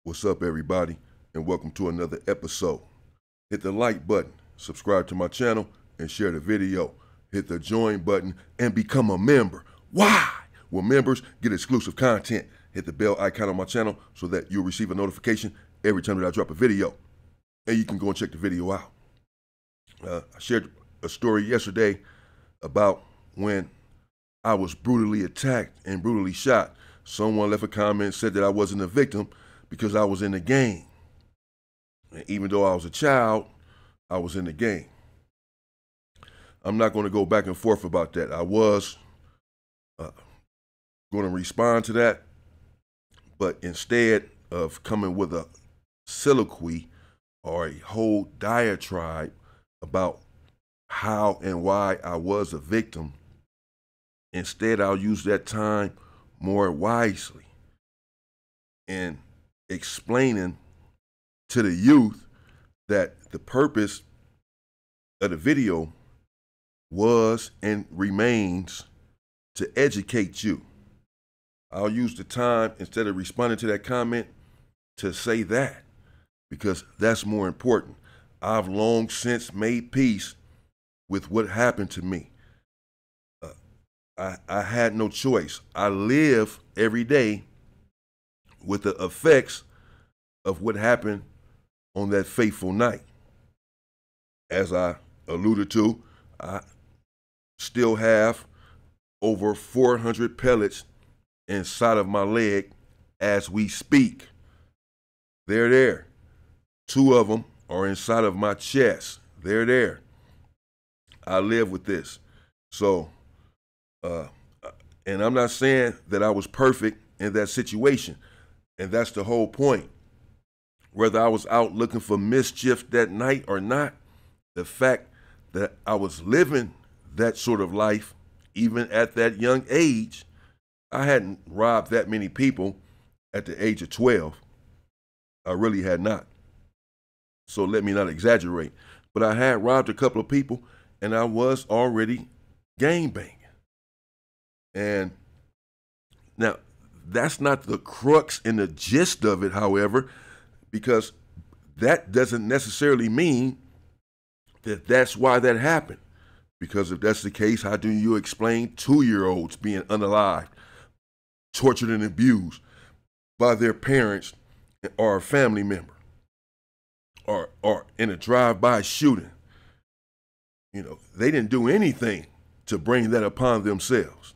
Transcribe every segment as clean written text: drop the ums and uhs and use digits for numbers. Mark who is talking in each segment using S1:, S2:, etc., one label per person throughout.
S1: What's up, everybody, and welcome to another episode. Hit the like button, subscribe to my channel, and share the video. Hit the join button and become a member. Why? Well, members get exclusive content. Hit the bell icon on my channel so that you'll receive a notification every time that I drop a video. And you can go and check the video out. I shared a story yesterday about when I was brutally attacked and brutally shot. Someone left a comment, said that I wasn't a victim because I was in the game. And even though I was a child, I was in the game. I'm not going to go back and forth about that. I was going to respond to that, but instead of coming with a soliloquy or a whole diatribe about how and why I was a victim, instead I'll use that time more wisely in explaining to the youth that the purpose of the video was and remains to educate you. I'll use the time, instead of responding to that comment, to say that, because that's more important. I've long since made peace with what happened to me. I had no choice. I live every day with the effects of what happened on that fateful night. As I alluded to, I still have over 400 pellets inside of my leg as we speak. They're there. 2 of them are inside of my chest. They're there. I live with this. So, and I'm not saying that I was perfect in that situation. And that's the whole point. Whether I was out looking for mischief that night or not, the fact that I was living that sort of life, even at that young age, I hadn't robbed that many people at the age of 12. I really had not. So let me not exaggerate. But I had robbed a couple of people, and I was already gangbanging. And now, that's not the crux and the gist of it, however, because that doesn't necessarily mean that that's why that happened. Because if that's the case, how do you explain 2-year-olds being unalived, tortured and abused by their parents or a family member, or in a drive-by shooting? You know, they didn't do anything to bring that upon themselves.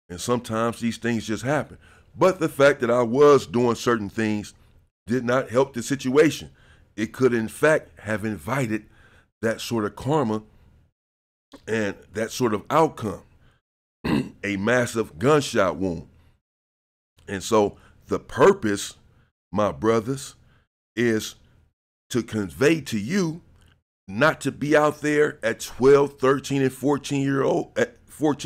S1: And sometimes these things just happen. But the fact that I was doing certain things did not help the situation. It could, in fact, have invited that sort of karma and that sort of outcome, a massive gunshot wound. And so the purpose, my brothers, is to convey to you not to be out there at 12, 13, and 14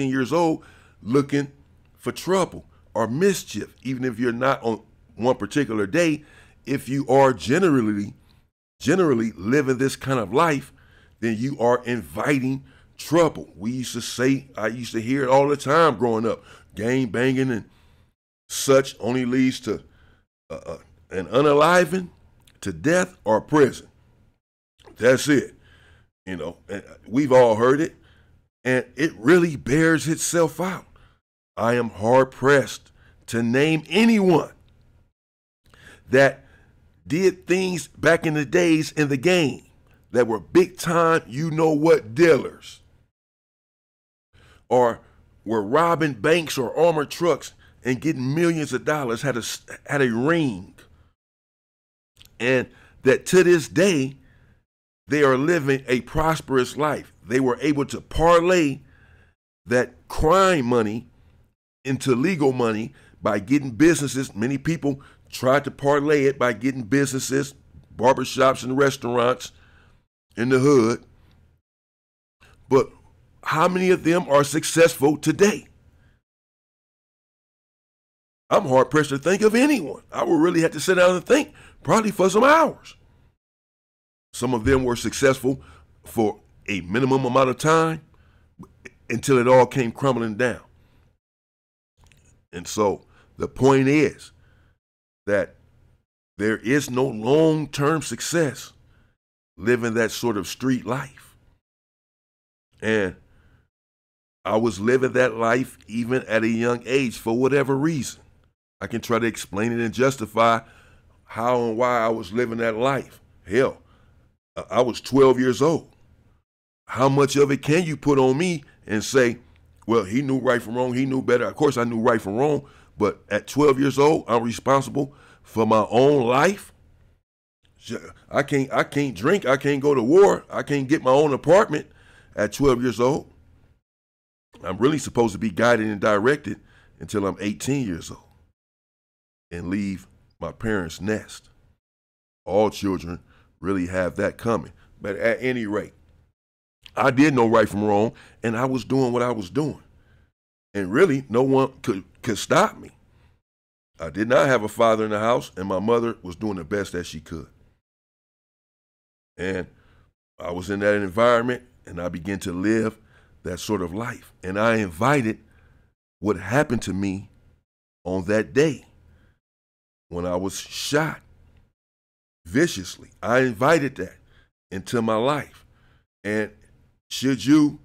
S1: years old looking for trouble or mischief, even if you're not on one particular day. If you are generally living this kind of life, then you are inviting trouble. We used to say, I used to hear it all the time growing up, gang banging and such only leads to an unaliving, to death or prison. That's it. You know, and we've all heard it, and it really bears itself out. I am hard pressed to name anyone that did things back in the days in the game that were big time, you know what, dealers, or were robbing banks or armored trucks and getting millions of dollars, had a ring, and that to this day they are living a prosperous life. They were able to parlay that crime money into legal money by getting businesses. Many people tried to parlay it by getting businesses, barbershops and restaurants in the hood. But how many of them are successful today? I'm hard pressed to think of anyone. I would really have to sit down and think, probably for some hours. Some of them were successful for a minimum amount of time until it all came crumbling down. And so the point is that There is no long-term success living that sort of street life. And I was living that life even at a young age for whatever reason. I can try to explain it and justify how and why I was living that life. Hell, I was 12 years old. How much of it can you put on me and say, well, he knew right from wrong, he knew better? Of course I knew right from wrong, but at 12 years old, I'm responsible for my own life. I can't drink, I can't go to war, I can't get my own apartment at 12 years old. I'm really supposed to be guided and directed until I'm 18 years old and leave my parents' nest. All children really have that coming. But at any rate, I did know right from wrong, and I was doing what I was doing. And really, no one could stop me. I did not have a father in the house, and my mother was doing the best that she could. And I was in that environment, and I began to live that sort of life. And I invited what happened to me on that day when I was shot viciously. I invited that into my life. And should you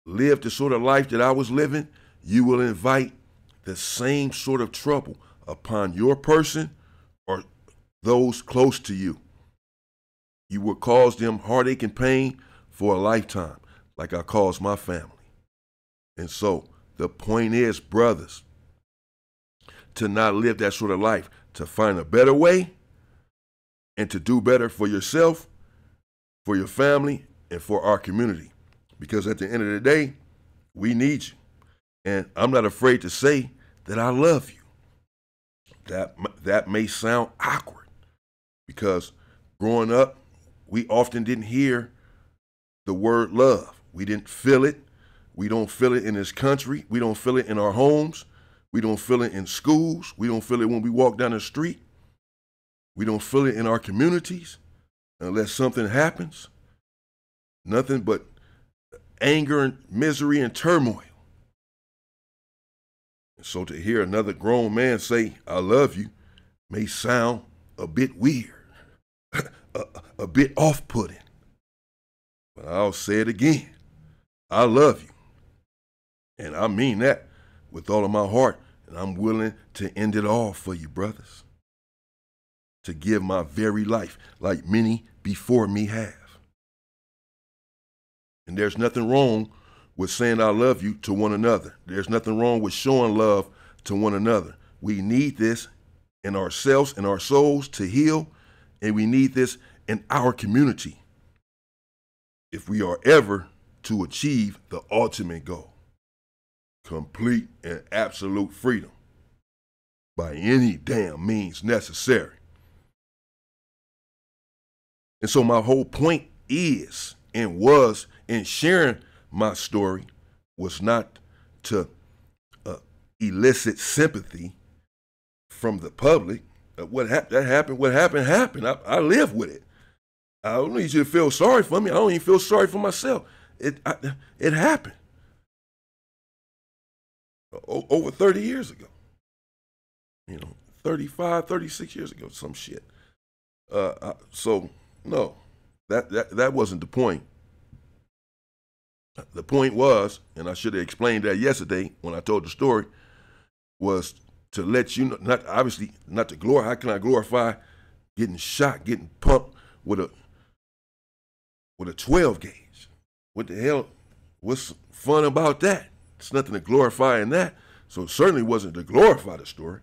S1: live the sort of life that I was living, you will invite the same sort of trouble upon your person or those close to you. You will cause them heartache and pain for a lifetime, like I caused my family. And so the point is, brothers, to not live that sort of life, to find a better way and to do better for yourself, for your family, and for our community. Because at the end of the day, we need you. And I'm not afraid to say that I love you. That may sound awkward because growing up, we often didn't hear the word love. We didn't feel it. We don't feel it in this country. We don't feel it in our homes. We don't feel it in schools. We don't feel it when we walk down the street. We don't feel it in our communities unless something happens. Nothing but anger and misery and turmoil. And so to hear another grown man say, I love you, may sound a bit weird, a bit off-putting. But I'll say it again. I love you. And I mean that with all of my heart. And I'm willing to end it all for you, brothers. To give my very life like many before me have. And there's nothing wrong with saying I love you to one another. There's nothing wrong with showing love to one another. We need this in ourselves and our souls to heal, and we need this in our community if we are ever to achieve the ultimate goal, complete and absolute freedom by any damn means necessary. And so my whole point is and was in sharing my story was not to elicit sympathy from the public. What happened. I live with it. I don't need you to feel sorry for me. I don't even feel sorry for myself. It happened over 30 years ago. 35, 36 years ago, some shit. So no, that wasn't the point. The point was, and I should have explained that yesterday when I told the story, was to let you know, not to glorify. How can I glorify getting shot, getting pumped with a 12 gauge? What the hell? What's fun about that? It's nothing to glorify in that. So it certainly wasn't to glorify the story.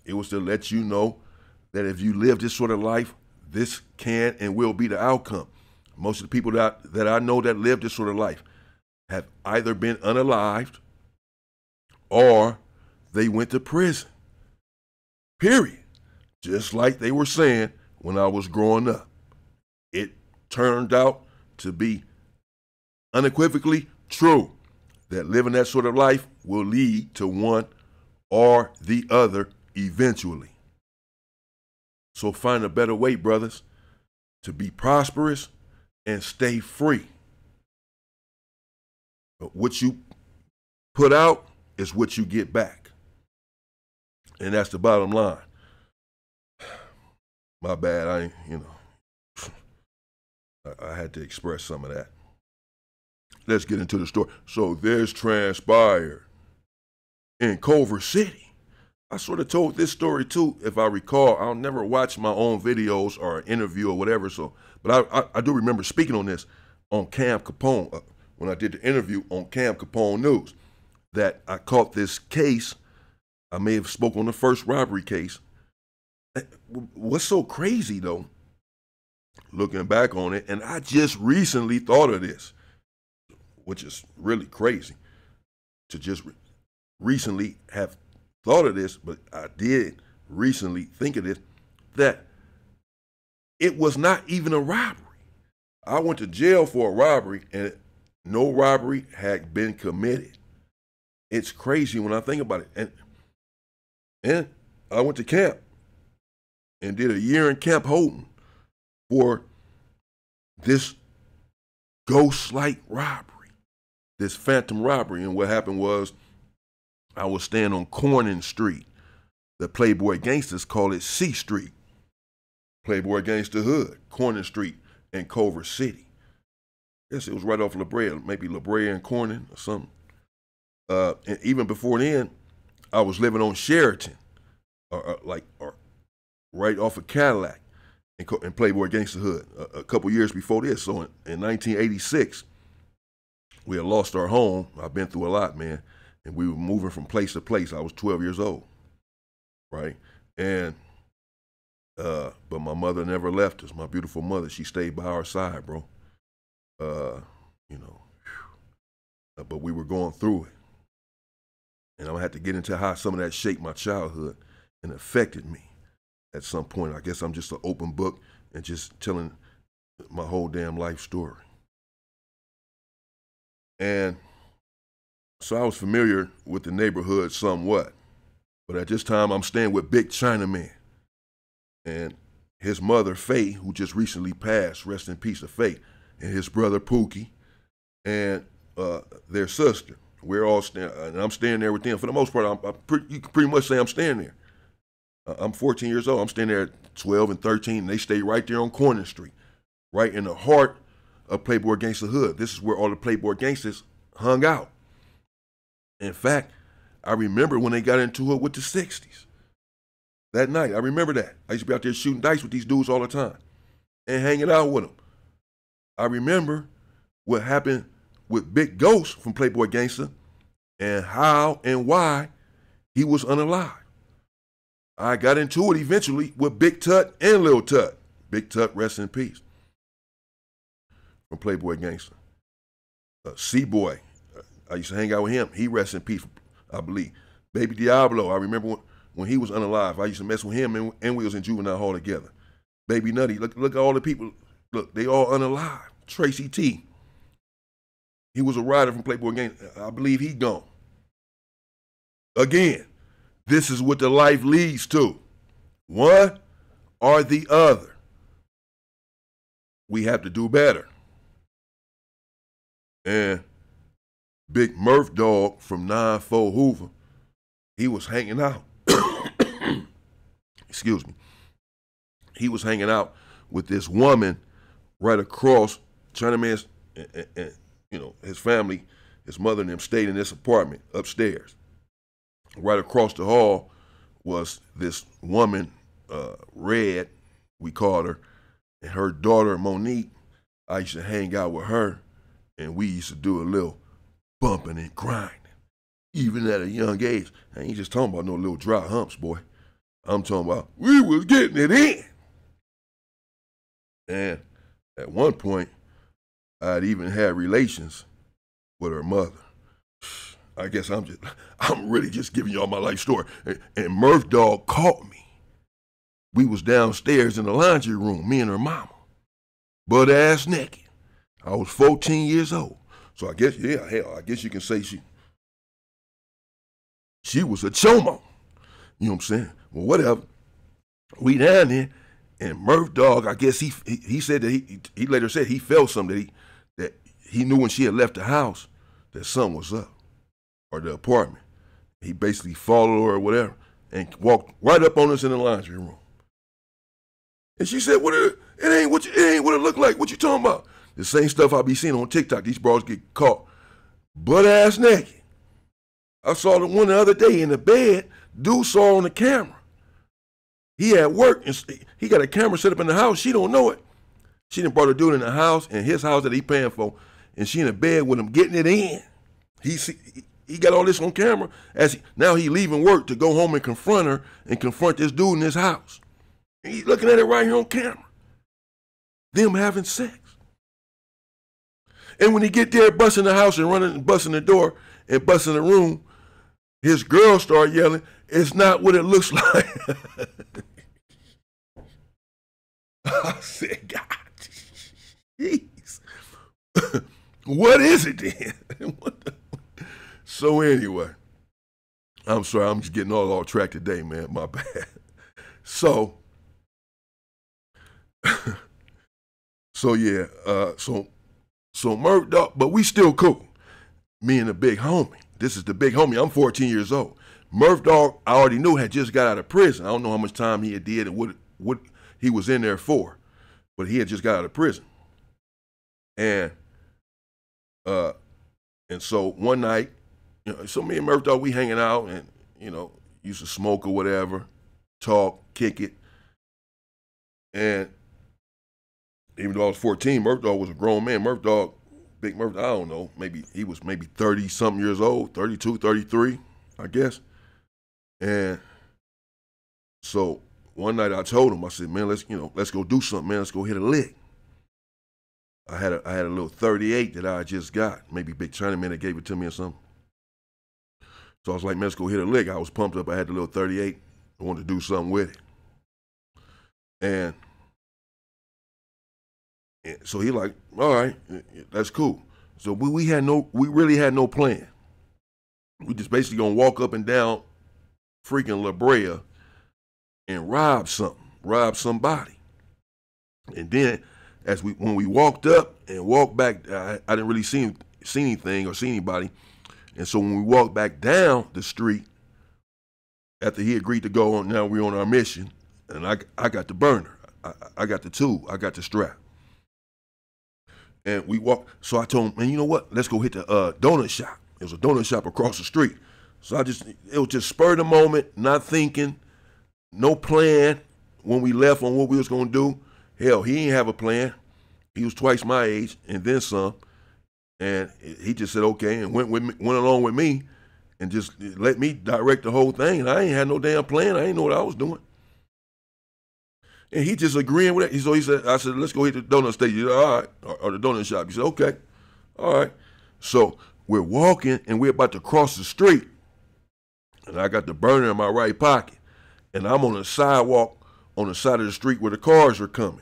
S1: It was to let you know that if you live this sort of life, this can and will be the outcome. Most of the people that I know that live this sort of life have either been unalived or they went to prison. Period. Just like they were saying when I was growing up. It turned out to be unequivocally true that living that sort of life will lead to one or the other eventually. So find a better way, brothers, to be prosperous and stay free. But what you put out is what you get back. And that's the bottom line. My bad. I, I had to express some of that. Let's get into the story. So this transpired in Culver City. I sort of told this story too, if I recall. I'll never watch my own videos or interview or whatever. So, but I do remember speaking on this on Cam Capone when I did the interview on Cam Capone News. That I caught this case. I may have spoke on the first robbery case. What's so crazy though, looking back on it, and I just recently thought of this, which is really crazy to just recently have thought of this, but I did recently think of this, that it was not even a robbery. I went to jail for a robbery and no robbery had been committed. It's crazy when I think about it. And I went to camp and did a year in Camp Holton for this ghost-like robbery, this phantom robbery. And what happened was I was staying on Corning Street. The Playboy gangsters call it C Street. Playboy Gangster Hood, Corning Street in Culver City. Yes, it was right off La Brea, maybe La Brea and Corning or something. And even before then, I was living on Sheraton, or right off of Cadillac in Playboy Gangster Hood a couple years before this. So in 1986, we had lost our home. I've been through a lot, man. And we were moving from place to place. I was 12 years old, right? And, but my mother never left us. My beautiful mother, she stayed by our side, bro. But we were going through it. And I had to get into how some of that shaped my childhood and affected me at some point. I guess I'm just an open book and just telling my whole damn life story. And so I was familiar with the neighborhood somewhat. But at this time, I'm staying with Big Chinaman. And his mother, Faye, who just recently passed, rest in peace to Faye, and his brother, Pookie, and their sister. We're all staying, and I'm staying there with them. For the most part, you can pretty much say I'm staying there. I'm 14 years old. I'm staying there at 12 and 13, and they stay right there on Corning Street, right in the heart of Playboy Gangster Hood. This is where all the Playboy gangsters hung out. In fact, I remember when they got into it with the 60s. That night, I remember that. I used to be out there shooting dice with these dudes all the time and hanging out with them. I remember what happened with Big Ghost from Playboy Gangster and how and why he was unalive. I got into it eventually with Big Tut and Lil Tut. Big Tut, rest in peace, from Playboy Gangster. C-Boy, I used to hang out with him. He rests in peace, I believe. Baby Diablo, I remember when he was unalive. I used to mess with him and we was in juvenile hall together. Baby Nutty, look at all the people. Look, they all unalive. Tracy T, he was a rider from Playboy Gangster. I believe he gone. Again, this is what the life leads to. One or the other. We have to do better. And Big Murph Dog from 9-4 Hoover, he was hanging out. Excuse me. He was hanging out with this woman right across. Chinaman's and his family, his mother and them stayed in this apartment upstairs. Right across the hall was this woman, Red, we called her, and her daughter, Monique. I used to hang out with her, and we used to do a little bumping and grinding, even at a young age. I ain't just talking about no little dry humps, boy. I'm talking about we was getting it in. And at one point, I'd even had relations with her mother. I guess I'm really just giving y'all my life story. And Murph Dog caught me. We was downstairs in the laundry room, me and her mama, butt ass naked. I was 14 years old. So I guess, yeah, hell, I guess you can say she was a chomo. You know what I'm saying? Well, whatever. We down there, and Murph Dog, I guess he said that he later said he felt something that he knew when she had left the house that something was up, or the apartment. He basically followed her or whatever and walked right up on us in the laundry room. And she said, it ain't what it look like. What you talking about? The same stuff I be seeing on TikTok. These bros get caught butt-ass naked. I saw the one the other day in the bed. Dude saw her on the camera. He at work, and he got a camera set up in the house. She don't know it. She done brought a dude in the house, in his house that he paying for, and she in the bed with him getting it in. He got all this on camera. Now he leaving work to go home and confront her and confront this dude in his house. And he's looking at it right here on camera. Them having sex. And when he get there, busting the house and running and busting the door and busting the room, his girl start yelling, "It's not what it looks like." I said, God, jeez. What is it then? So anyway, I'm sorry, I'm just getting all off track today, man. My bad. So yeah, so Murph Dog, but we still cool. Me and the big homie. This is the big homie. I'm 14 years old. Murph Dog, I already knew, had just got out of prison. I don't know how much time he had did and what he was in there for, but he had just got out of prison. And so one night, so me and Murph Dog, we hanging out and, used to smoke or whatever, talk, kick it. And even though I was 14, Murph Dog was a grown man. Murph Dog, Big Murph, I don't know, he was 30-something years old, 32, 33, I guess. And so one night I told him, I said, man, let's go do something, man. Let's go hit a lick. I had a little 38 that I just got. Maybe Big Chinaman that gave it to me or something. So I was like, man, let's go hit a lick. I was pumped up. I had the little 38. I wanted to do something with it. And so he like, all right, that's cool. So we really had no plan. We just basically gonna walk up and down freaking La Brea and rob somebody. And then when we walked up and walked back, I didn't really see anything or see anybody. And so when we walked back down the street, after he agreed to go on, now we're on our mission, and I got the burner. I got the tool. I got the strap. And we walked, so I told him, man, you know what? Let's go hit the donut shop. It was a donut shop across the street. So it was just spur of the moment, not thinking, no plan when we left on what we was gonna do. Hell, he didn't have a plan. He was twice my age and then some. And he just said, okay, and went along with me and just let me direct the whole thing. And I ain't had no damn plan. I ain't know what I was doing. And he just agreeing with it. So I said, let's go hit the donut station. He said, all right, or the donut shop. He said, okay, all right. So we're walking and we're about to cross the street. And I got the burner in my right pocket. And I'm on the sidewalk on the side of the street where the cars are coming.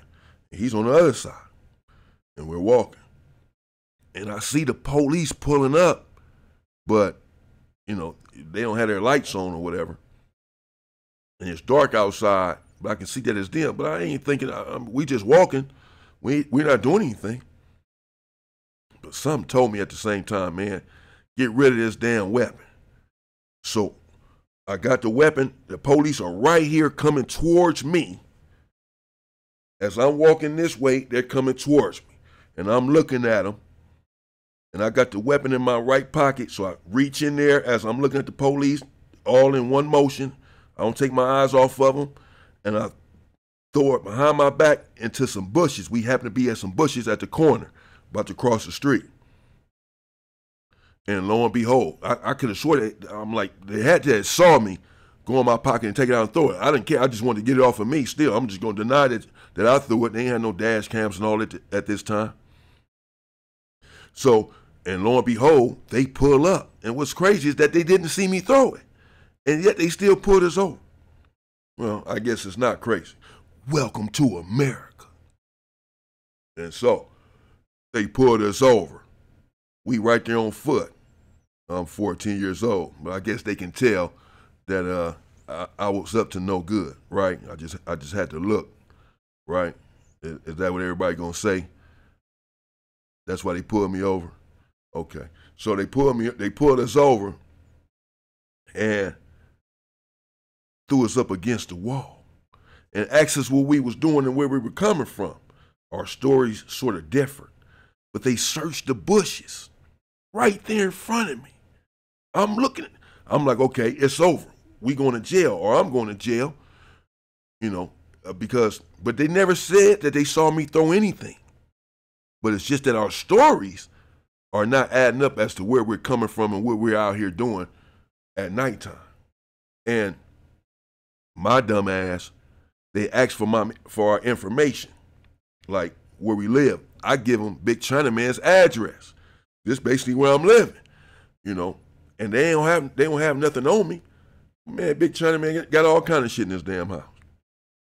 S1: And he's on the other side. And we're walking. And I see the police pulling up, but, they don't have their lights on or whatever. And it's dark outside, but I can see that it's them. But I ain't thinking, we just walking. We're not doing anything. But something told me at the same time, man, get rid of this damn weapon. So I got the weapon. The police are right here coming towards me. As I'm walking this way, they're coming towards me. And I'm looking at them. And I got the weapon in my right pocket, so I reach in there as I'm looking at the police, all in one motion. I don't take my eyes off of them, and I throw it behind my back into some bushes. We happen to be at some bushes at the corner, about to cross the street. And lo and behold, I could have sworn that I'm like, they had to have saw me go in my pocket and take it out and throw it. I didn't care. I just wanted to get it off of me still. I'm just going to deny that I threw it. They ain't had no dash cams and all that at this time. So, and lo and behold, they pull up. And what's crazy is that they didn't see me throw it. And yet they still pulled us over. Well, I guess it's not crazy. Welcome to America. And so they pulled us over. We right there on foot. I'm 14 years old, but I guess they can tell that I was up to no good, right? I just had to look, right? Is that what everybody gonna say? That's why they pulled me over. Okay, so they pulled us over, and threw us up against the wall. and asked us what we was doing and where we were coming from. Our stories sort of differed, but they searched the bushes right there in front of me. I'm looking, I'm like, okay, it's over. We going to jail, or I'm going to jail, but they never said that they saw me throw anything. But it's just that our stories are not adding up as to where we're coming from and what we're out here doing at nighttime. And my dumb ass, they asked for our information, like where we live. I give them Big Chinaman's address. This basically where I'm living, and they don't have nothing on me. Man, Big Chinaman got all kind of shit in this damn house.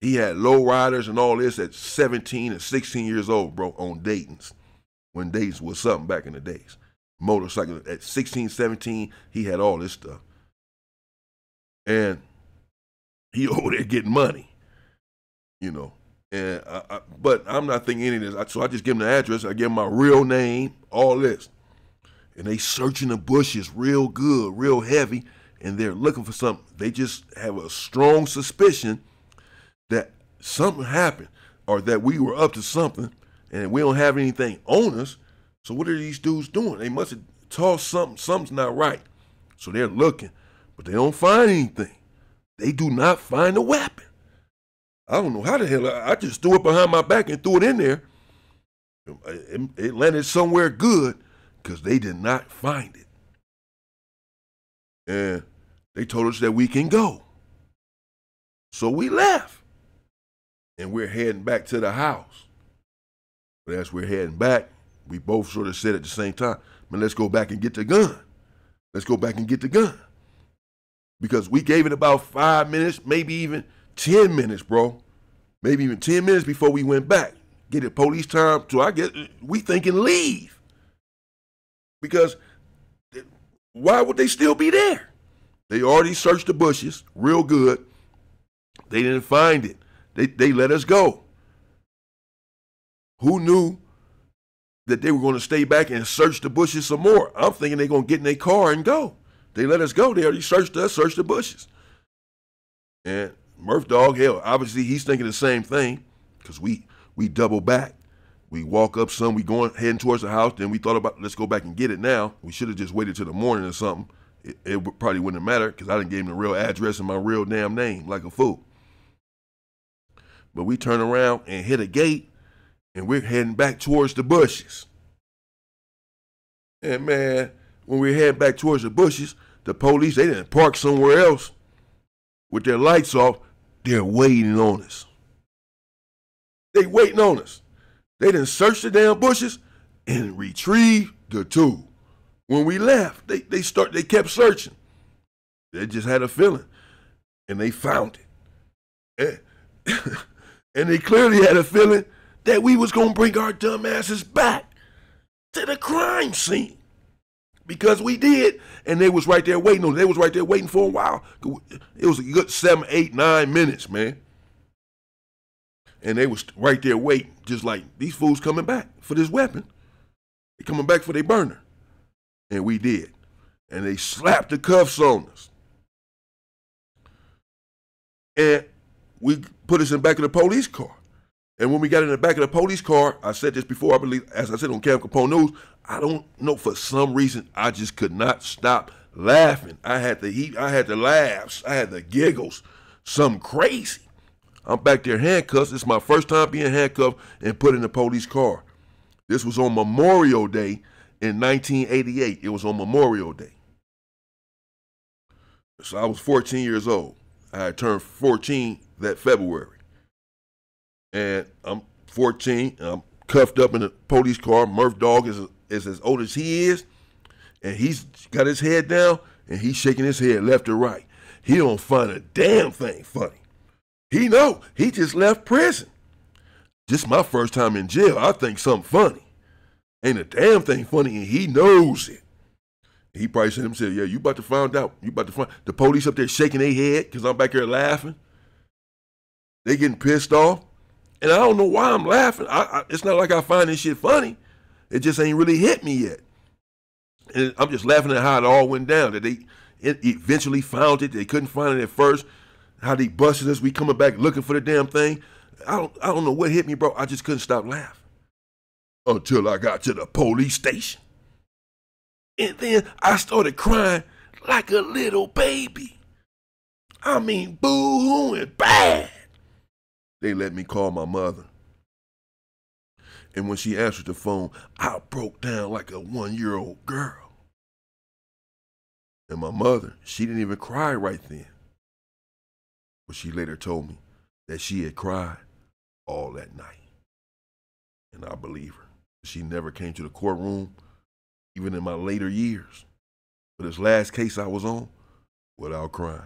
S1: He had low riders and all this at 17 and 16 years old, bro, on Dayton's. When Dayton's was something back in the days. Motorcycle at 16, 17, he had all this stuff. And he over there getting money, And but I'm not thinking any of this. So I just give him the address. I give him my real name, all this. And they searching the bushes real good, real heavy, and they're looking for something. They just have a strong suspicion that something happened or that we were up to something and we don't have anything on us. So what are these dudes doing? They must have tossed something. Something's not right. So they're looking, but they don't find anything. They do not find a weapon. I don't know how the hell. I just threw it behind my back and threw it in there. It landed somewhere good because they did not find it. And they told us that we can go. So we left. And we're heading back to the house. But as we're heading back, we both sort of said at the same time, man, let's go back and get the gun. Let's go back and get the gun. Because we gave it about 5 minutes, maybe even 10 minutes, bro. Maybe even 10 minutes before we went back. Get it police time. So we thinking leave. Because why would they still be there? They already searched the bushes real good. They didn't find it. They let us go. Who knew that they were going to stay back and search the bushes some more? I'm thinking they're going to get in their car and go. They let us go. They already searched us, searched the bushes. And Murph Dog, hell, obviously he's thinking the same thing because we double back. We walk up some, heading towards the house. Then we thought about, let's go back and get it now. We should have just waited till the morning or something. It probably wouldn't have mattered because I didn't give him the real address and my real damn name like a fool. But we turn around and hit a gate and we're heading back towards the bushes. And man, when we're heading back towards the bushes, the police, they didn't park somewhere else with their lights off. They're waiting on us. They waiting on us. They didn't search the damn bushes and retrieve the tool. When we left, they kept searching. They just had a feeling, and they found it. And they clearly had a feeling that we was gonna bring our dumb asses back to the crime scene. Because we did, and they was right there waiting on it. They was right there waiting for a while. It was a good 7, 8, 9 minutes, man. And they was right there waiting, just like, these fools coming back for this weapon. They coming back for their burner. And we did. And they slapped the cuffs on us. And we put us in the back of the police car. And when we got in the back of the police car, I said this before, I believe, as I said on Cam Capone News, I don't know, for some reason, I just could not stop laughing. I had the laughs, I had the giggles, something crazy. I'm back there handcuffed. It's my first time being handcuffed and put in the police car. This was on Memorial Day in 1988. It was on Memorial Day. So I was 14 years old. I had turned 14 that February. And I'm 14, and I'm cuffed up in the police car. Murph Dog is as old as he is, and he's got his head down, and he's shaking his head left or right. He don't find a damn thing funny. He know, he just left prison. This is my first time in jail. I think something funny. Ain't a damn thing funny, and he knows it. He probably said to himself, yeah, you about to find out. You about to find the police up there shaking their head because I'm back here laughing. They getting pissed off. And I don't know why I'm laughing. It's not like I find this shit funny. It just ain't really hit me yet. And I'm just laughing at how it all went down. That they eventually found it. They couldn't find it at first. how they busted us. We coming back looking for the damn thing. I don't know what hit me, bro. I just couldn't stop laughing until I got to the police station. And then I started crying like a little baby. I mean, boo-hooing bad. They let me call my mother. And when she answered the phone, I broke down like a 1-year-old girl. And my mother, she didn't even cry right then. But she later told me that she had cried all that night. And I believe her. She never came to the courtroom, even in my later years. For this last case I was on, without crying.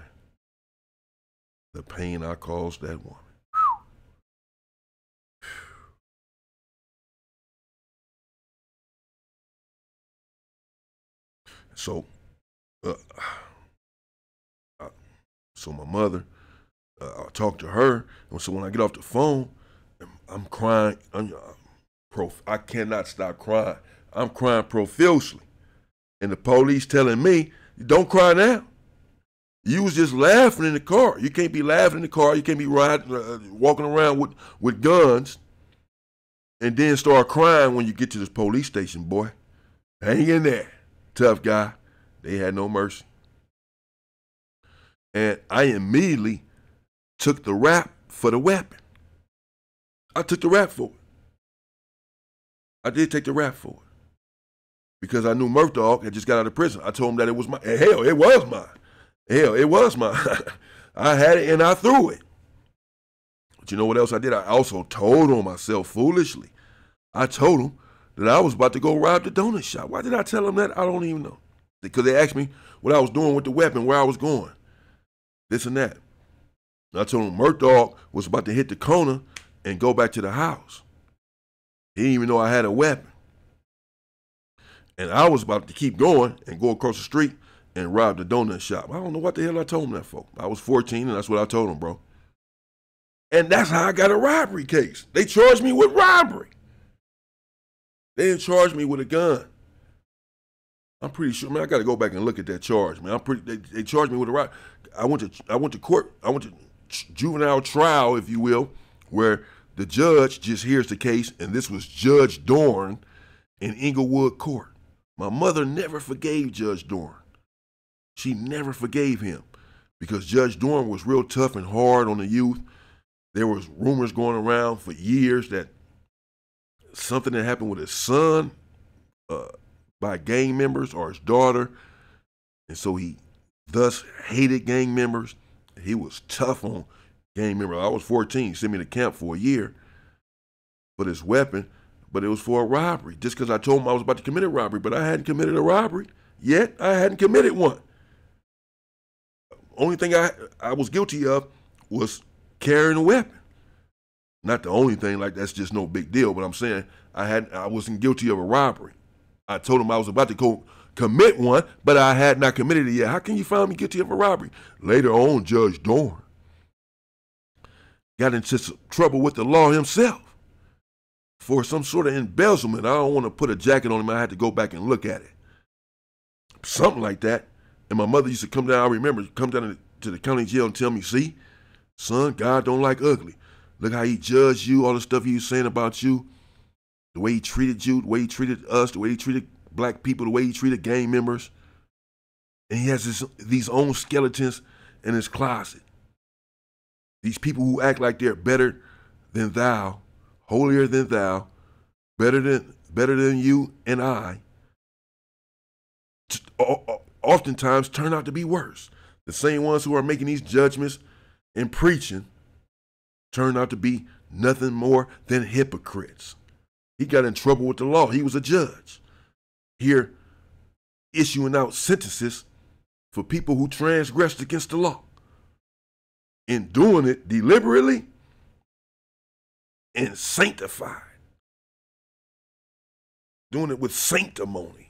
S1: The pain I caused that woman. So my mother, I talked to her, and so when I get off the phone, I'm crying. I cannot stop crying. I'm crying profusely. And the police telling me, don't cry now. You was just laughing in the car. You can't be laughing in the car. You can't be walking around with guns and then start crying when you get to this police station, boy. Hang in there. Tough guy. They had no mercy. And I immediately took the rap for the weapon. I took the rap for it. I did take the rap for it. Because I knew Murph had just got out of prison. I told him that it was mine. Hell, it was mine. Hell, it was mine. I had it and I threw it. But you know what else I did? I also told on myself foolishly. I told him that I was about to go rob the donut shop. Why did I tell him that? I don't even know. Because they asked me what I was doing with the weapon, where I was going. This and that. And I told him Murph was about to hit the corner and go back to the house. He didn't even know I had a weapon. And I was about to keep going and go across the street and rob the donut shop. I don't know what the hell I told him that for. I was 14 and that's what I told him, bro. And that's how I got a robbery case. They charged me with robbery. They didn't charge me with a gun. I'm pretty sure, man, I got to go back and look at that charge, man. They charged me with a robbery. I went to court. I went to juvenile trial, if you will, where the judge just hears the case, and this was Judge Dorn in Inglewood Court. My mother never forgave Judge Dorn. She never forgave him because Judge Dorn was real tough and hard on the youth. There was rumors going around for years that something that happened with his son by gang members or his daughter, and so he thus hated gang members. He was tough on gang members. I was 14, he sent me to camp for a year for this weapon, but it was for a robbery, just because I told him I was about to commit a robbery, but I hadn't committed a robbery yet. I hadn't committed one. Only thing I was guilty of was carrying a weapon. Not the only thing, like that's just no big deal, but I'm saying I wasn't guilty of a robbery. I told him I was about to go commit one, but I had not committed it yet. How can you find me guilty of a robbery? Later on, Judge Dorn got into some trouble with the law himself for some sort of embezzlement. I don't want to put a jacket on him. I had to go back and look at it. Something like that. And my mother used to come down, I remember, come down to the county jail and tell me, see, son, God don't like ugly. Look how he judged you, all the stuff he was saying about you, the way he treated you, the way he treated us, the way he treated black people, the way he treated gang members. And he has these own skeletons in his closet. These people who act like they're better than thou, holier than thou, better than you and I, oftentimes turn out to be worse. The same ones who are making these judgments and preaching turn out to be nothing more than hypocrites. He got in trouble with the law. He was a judge here issuing out sentences for people who transgressed against the law and doing it deliberately and sanctified, doing it with sanctimony,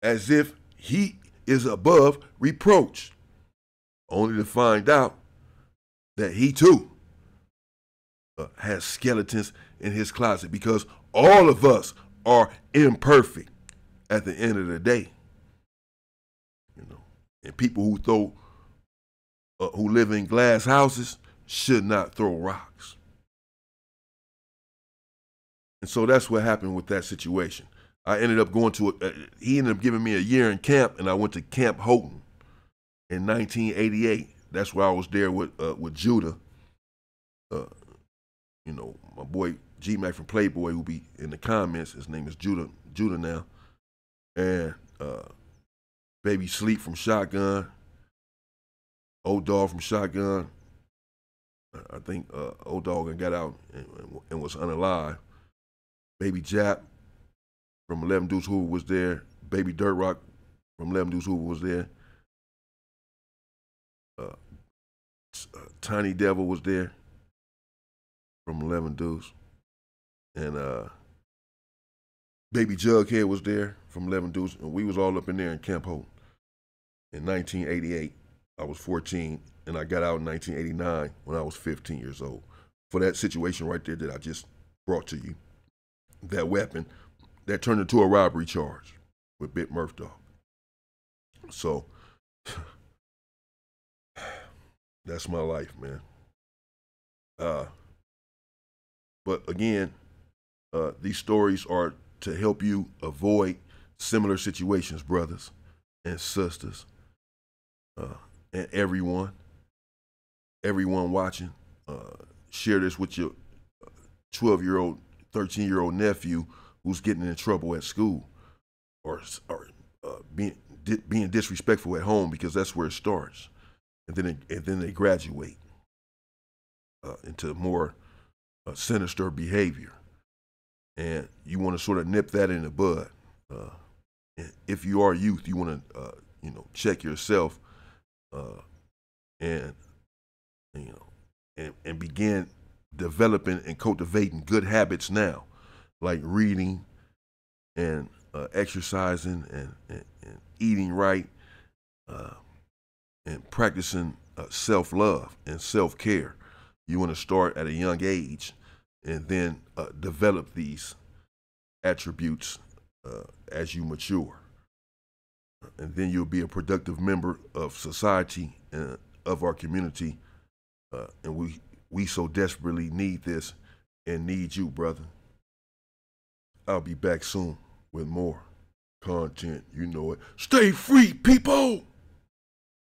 S1: as if he is above reproach, only to find out that he too has skeletons in his closet, because all of us are imperfect at the end of the day. You know, and people who throw who live in glass houses should not throw rocks. And so that's what happened with that situation. I ended up going to he ended up giving me a year in camp, and I went to Camp Houghton in 1988. That's where I was there with Judah. You know, my boy G-Mac from Playboy, who be in the comments. His name is Judah now. And Baby Sleep from Shotgun. Old Dog from Shotgun. I think Old Dog got out and was unalive. Baby Jap from 11 Deuce Hoover was there. Baby Dirt Rock from 11 Deuce Hoover was there. Tiny Devil was there from 11 Deuce. And Baby Jughead was there from 11 Deuce. And we was all up in there in Camp Hope in 1988. I was 14, and I got out in 1989 when I was 15 years old. For that situation right there that I just brought to you, that weapon, that turned into a robbery charge with Big Murph Dog. So, that's my life, man. But again, these stories are to help you avoid similar situations, brothers and sisters, and everyone watching. Share this with your 12-year-old, 13-year-old nephew who's getting in trouble at school, or being disrespectful at home, because that's where it starts, and then they graduate into more sinister behavior, and you want to sort of nip that in the bud. And if you are youth, you want to check yourself, and begin developing and cultivating good habits now, like reading and exercising and eating right, and practicing self-love and self-care. You want to start at a young age and then develop these attributes as you mature. And then you'll be a productive member of society and of our community. And we so desperately need this and need you, brother. I'll be back soon with more content. You know it. Stay free, people!